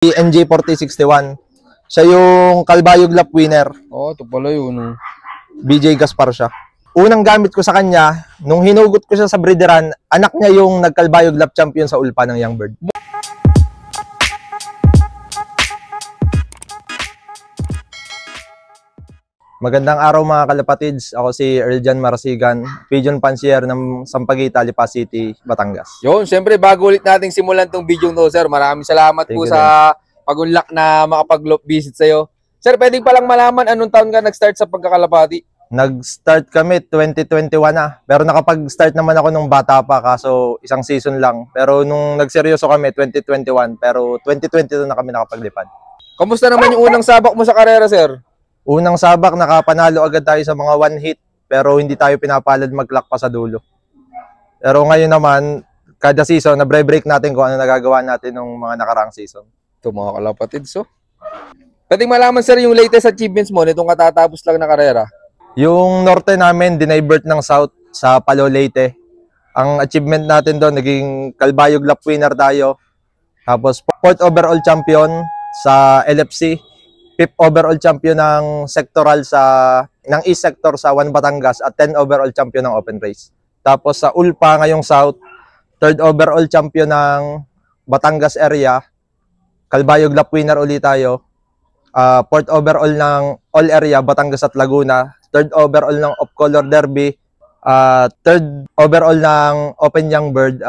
NJ4061. Siya yung Calbayog Lap winner. Oh, ito pala yun. BJ Gaspar siya. Unang gamit ko sa kanya, nung hinugot ko siya sa breederan, anak niya yung nagkalbayog lap champion sa ulpa ng Young Bird. Magandang araw mga kalapatids. Ako si Earljan Marasigan, Pigeon Fancier ng Sampaguita, Lipa City, Batangas. Yun, siyempre bago ulit nating simulan tong video to, sir. Maraming salamat po sa pag-unlock na makapag-loop visit sa'yo. Sir, pwedeng palang malaman anong taon ka nag-start sa pagkakalapati? Nag-start kami 2021 na. Pero nakapag-start naman ako nung bata pa, kaso isang season lang. Pero nung nagseryoso kami 2021, pero 2022 na kami nakapaglipad. Kamusta naman yung unang sabak mo sa karera, sir? Unang sabak, nakapanalo agad tayo sa mga one hit, pero hindi tayo pinapalad mag-lock pa sa dulo. Pero ngayon naman, kada season, nabre-break natin kung ano nagagawa natin ng mga nakaraang season. Ito mga kalapatids, so. Pwedeng malaman, sir, yung latest achievements mo nitong katatapos lang na karera? Yung norte namin, dinivert ng south sa Palo Leyte. Ang achievement natin doon, naging Calbayog Lap winner tayo. Tapos, 4th overall champion sa LFC. 5th overall champion ng sectoral ng East Sector sa 1 Batangas at 10 overall champion ng open race. Tapos sa Ulpa ngayong South, 3rd overall champion ng Batangas area, Calbayog Lap winner ulit tayo. 4th overall ng all area, Batangas at Laguna, 3rd overall ng Off Color Derby, 3rd overall ng Open Young Bird,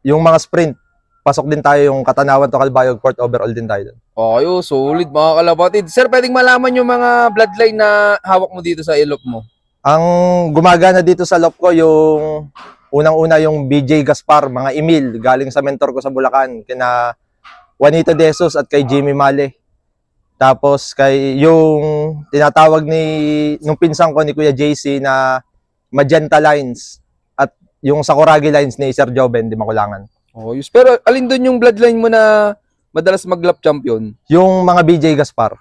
yung mga sprint, pasok din tayo yung Katanawan to Calbayog, 4th overall din tayo. Ayo, solid mga kalapatid. Sir, pwedeng malaman yung mga bloodline na hawak mo dito sa ilok mo? Ang gumagana dito sa lop ko, yung unang-una yung BJ Gaspar, mga Emil, galing sa mentor ko sa Bulacan, kina Juanito De Jesus at kay Jimmy Male. Tapos kay yung tinatawag nung pinsang ko ni Kuya JC na Magenta Lines at yung Sakuragi Lines ni Sir Joven, di makulangan. Oh, yes. Pero alin doon yung bloodline mo na madalas mag-lap champion? Yung mga BJ Gaspar.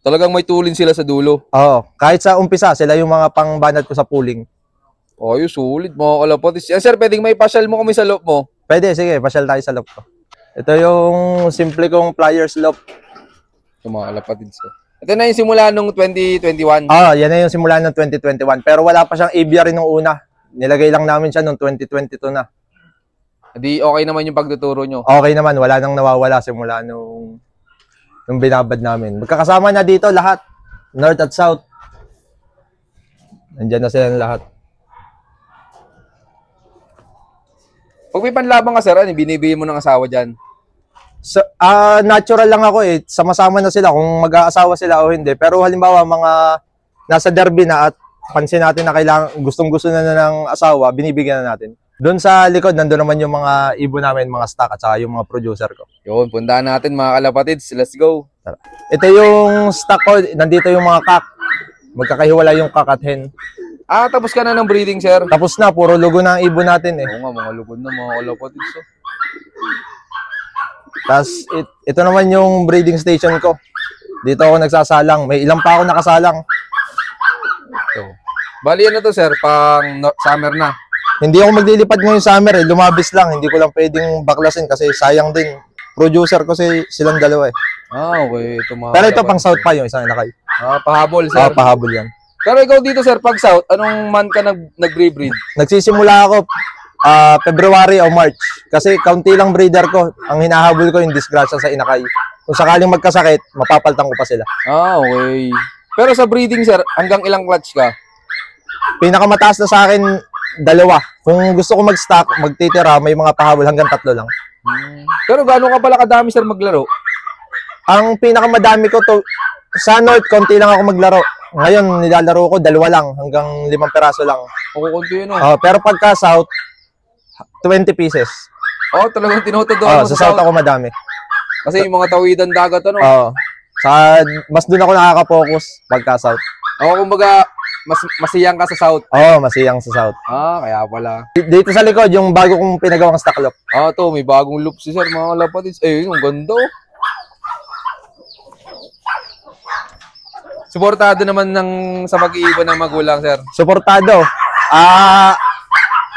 Talagang may tulin sila sa dulo? Oo. Kahit sa umpisa, sila yung mga pangbanat ko sa pooling. Oh, yun, sulit mga kalapatis. Sir, pwedeng may pasyal mo kami sa loop mo? Pwede, sige. Pasyal tayo sa loop ko. Ito yung simple kong pliers loop. Yung mga kalapatis. Ito na yung simula nung 2021? Yan na yung simula ng 2021. Pero wala pa siyang aviary nung una. Nilagay lang namin siya nung 2022 na. Di okay naman yung pagtuturo nyo? Okay naman, wala nang nawawala simula nung binabad namin. Magkakasama na dito lahat, North at South. Nandiyan na sila lahat. Pag may panlaban ka, sir, ano, binibigay mo ng asawa dyan? So, natural lang ako eh. Sama-sama na sila kung mag-aasawa sila o hindi. Pero halimbawa, mga nasa derby na at pansin natin na kailangan, gustong-gusto na ng asawa, binibigyan na natin. Doon sa likod, nandun naman yung mga ibon namin, mga stock at saka yung mga producer ko. Yun, puntahan natin mga kalapatids. Let's go. Ito yung stock ko. Nandito yung mga kak. Magkakahiwala yung kak at hen. Tapos ka na ng breeding, sir? Tapos na, puro lugo na ang ibon natin eh. Oo nga, mga lugod na mga kalapatids. Oh. Tapos ito naman yung breeding station ko. Dito ako nagsasalang. May ilang pa ako nakasalang. So, bali ano to, sir? Pang summer na. Hindi ako maglilipad ngayong summer eh. Lumabis lang. Hindi ko lang pwedeng baklasin kasi sayang din. Producer ko silang dalawa eh. Okay. Pero ito pang south pa yung isang inakay. Pahabol, sir. Pahabol yan. Pero ikaw dito, sir, pag south, anong month ka nag-rebreed? Nagsisimula ako February o March. Kasi kaunti lang breeder ko. Ang hinahabol ko yung disgrasya sa inakay. Kung sakaling magkasakit, mapapaltang ko pa sila. Okay. Pero sa breeding, sir, hanggang ilang clutch ka? Pinakamataas na sa akin, 2. Kung gusto ko mag-stock, magtitira, may mga pahabol hanggang 3 lang. Pero gaano ka pala kadami, sir, maglaro? Ang pinakamadami ko to, sa North, konti lang ako maglaro. Ngayon, nilalaro ko 2 lang, hanggang 5 peraso lang. Konti yun, pero pagka South, 20 pieces. Talagang tinutudoan mo sa South ako madami. Kasi yung mga tawidan dagat, Mas doon ako nakaka-focus pagka South. Kumbaga, masiyang ka sa South. Masiyang sa South. Kaya pala. Dito sa likod, yung bago kong pinagawang stock loop. May bagong loop si sir, mga kalapatids. Yung ganda, Suportado naman sa pag-iibon ng magulang, sir? Suportado.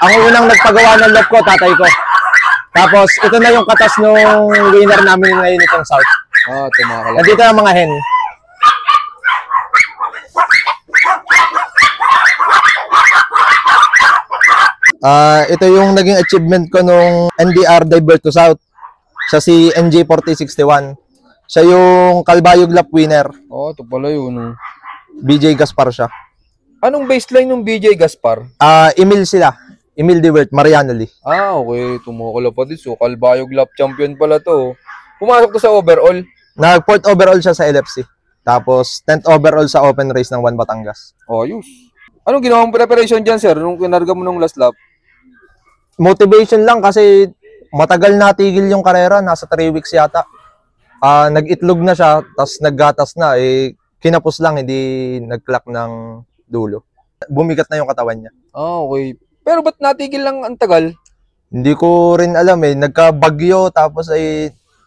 Ang unang nagpagawa ng loop ko, tatay ko. Tapos, ito na yung katas nung winner namin ngayon itong South. Ito mga kalapatids. Nandito ang mga hen. Ito yung naging achievement ko nung NDR Divert to South. Siya si NJ4061. Siya yung Calbayog Lap winner. Ito pala yun. BJ Gaspar siya. Anong baseline ng BJ Gaspar? Emil sila. Emil Divert, Mariano Lee. Okay. Ito mga kalapatids. So, Calbayog Lap champion pala to. Pumasok to sa overall. Nag-4th overall siya sa LFC. Tapos, 10th overall sa open race ng One Batangas. Ayos. Anong ginawa mong preparation dyan, sir? Nung kinarga mo nung last lap? Motivation lang kasi matagal natigil yung karera. Nasa 3 weeks yata. Nag-itlog na siya, tapos naggatas na. Kinapos lang, hindi nag-clock ng dulo. Bumigat na yung katawan niya. Okay. Pero ba't natigil lang ang tagal? Hindi ko rin alam Nagkabagyo, tapos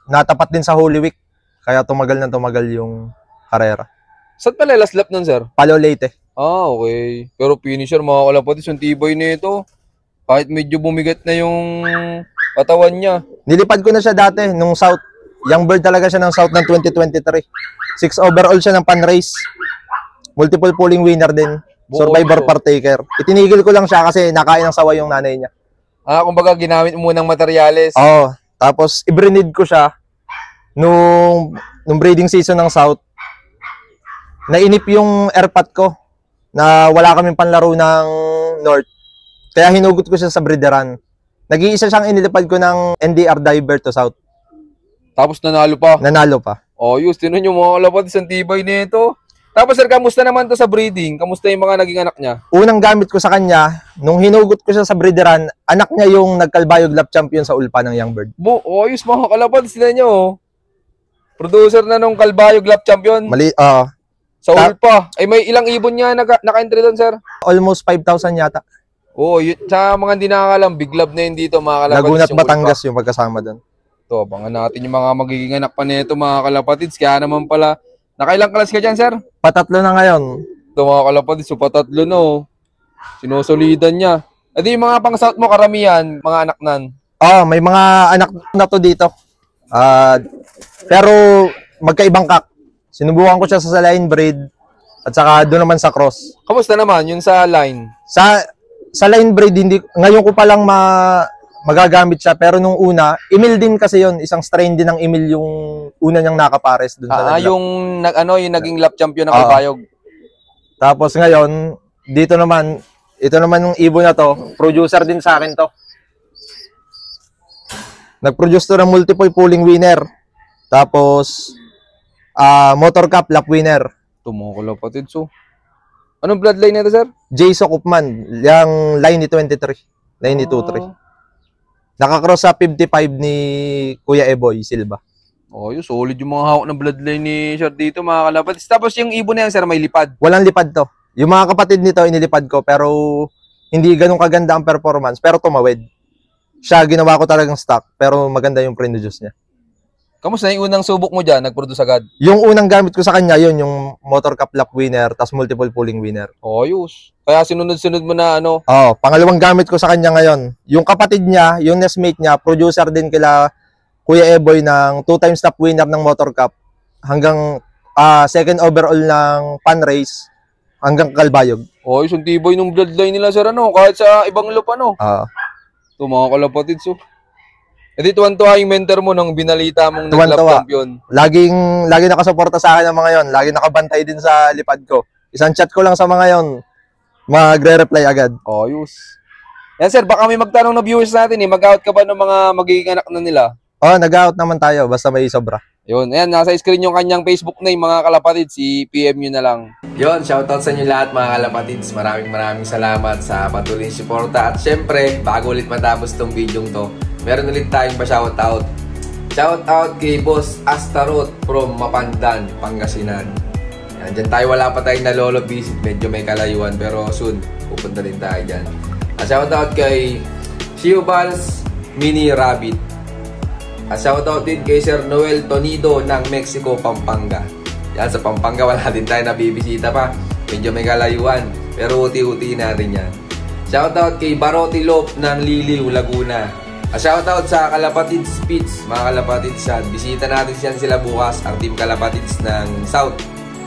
natapat din sa Holy Week. Kaya tumagal yung karera. Saan pala last lap nun, sir? Palo Leyte. Okay. Pero finisher, mga kalapatids, yung tibay nito. Kahit medyo bumigat na yung katawan niya. Nilipad ko na siya dati, nung South. Young bird talaga siya ng South ng 2023. 6 overall siya ng pan-race. Multiple pulling winner din. Survivor partaker. Itinigil ko lang siya kasi nakain ng sawa yung nanay niya. Kumbaga ginamit mo ng materyales. Tapos i-breed ko siya nung breeding season ng South. Nainip yung airpot ko na wala kaming panlaro ng North. Kaya hinugot ko siya sa breederan. Nag-iisa siyang inilipad ko ng NDR Divert to South. Tapos nanalo pa. Nanalo pa. Yus, tinan nyo mga kalapatids, ang tibay nito. Tapos sir, kamusta naman to sa breeding? Kamusta yung mga naging anak niya? Unang gamit ko sa kanya, nung hinugot ko siya sa breederan, anak niya yung nagkalbayog lap champion sa ulpa ng young bird. Yus, mga kalapatids, tinan nyo. Producer na nung Calbayog Lap champion. Sa ulpa. May ilang ibon niya naka-entry doon, sir? Almost 5,000 yata. Sa mga hindi nakakalam, big love na yun dito, mga kalapatids. Laguna at Batangas yung pagkasama doon. Abangan natin yung mga magiging anak pa nito, mga kalapatids. Kaya naman pala, nakailang kalas ka dyan, sir? Patatlo na ngayon. Mga kalapatids, patatlo no. Sinusolidan niya. Yung mga pang-south mo, karamihan, mga anak nan. May mga anak na to dito. Pero magkaibang kak. Sinubukan ko siya sa line breed at saka doon naman sa cross. Kamusta naman yun sa line? Sa line breed, ngayon ko pa lang magagamit siya, pero nung una, Emil din kasi yon, isang strain din ng Emil yung una niyang nakapares dun sa yung naging lap champion ng Calbayog. Tapos ngayon, ito naman yung ibon na to, producer din sa akin to. Nag-produce to ng multiple pulling winner. Tapos Motor Cup lap winner. Mga kalapatids. Anong bloodline nito, sir? Jason Kupman, yung line ni 23, line ni 23. Nakakross sa 55 ni Kuya Eboy Silva. Yung solid yung mga hawak ng bloodline ni sir dito, mga kalapatids. Tapos yung ibon na yan, sir, may lipad. Walang lipad to. Yung mga kapatid nito, inilipad ko, pero hindi ganun kaganda ang performance, pero tumawid. Siya, ginawa ko talagang stock, pero maganda yung produce niya. Kamusta yung unang subok mo dyan? Nag-produce agad? Yung unang gamit ko sa kanya, yun, yung Motor Cup lap winner, tas multiple pulling winner. Ayos. Kaya sinunod-sunod mo na pangalawang gamit ko sa kanya ngayon. Yung kapatid niya, yung nestmate niya, producer din kila Kuya Eboy ng 2 times lap winner ng Motor Cup hanggang second overall ng pan race hanggang Calbayog. Ayos, yung tibay ng bloodline nila, sir, kahit sa ibang lupa, mga kalapatids, tuwan-tuwa yung mentor mo nung binalita mong nag-lap champion. Laging nakasuporta sa akin ng mga yon. Laging nakabantay din sa lipad ko. Isang chat ko lang sa mga yon, magre-reply agad. Ayos. Yan, sir, baka may magtanong na viewers natin mag-out ka ba ng mga magiging anak na nila? Nag-out naman tayo, basta may sobra. Yun, ayan, nasa screen yung kanyang Facebook name, mga kalapatids, i-PM nyo na lang. Yun, shoutout sa inyo lahat, mga kalapatids. Maraming salamat sa patuloy suporta. At syempre, bago ulit matapos tong video to, meron ulit tayong pa-shoutout. Shoutout kay Boss Astarot from Mapandan, Pangasinan. Yan, dyan tayo, wala pa tayong nalolo visit. Medyo may kalayuan, pero soon, pupunta din tayo dyan. At shoutout kay Shiobals Mini Rabbit. At shoutout din kay Sir Noel Tonido ng Mexico, Pampanga. Yan, sa Pampanga wala din tayo nabibisita pa. Medyo may kalayuan, pero uti-uti na rin yan. Shoutout kay Barotilop ng Liliw, Laguna. Shoutout sa Kalapatids Pits, mga Kalapatids yan. Bisita natin sila bukas, ang Team Kalapatids ng South.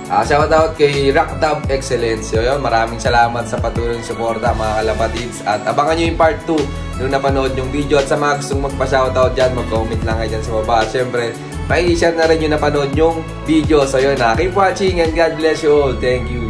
Shoutout kay Rockdub Excellence. So yun, maraming salamat sa patuloy ng suporta, mga Kalapatids. At abangan nyo yung part 2 nung napanood yung video. At sa mga gustong magpa-shoutout dyan, mag-comment lang kayo dyan sa baba. At syempre, may share na rin yung napanood yung video. So yun, keep watching and God bless you all. Thank you.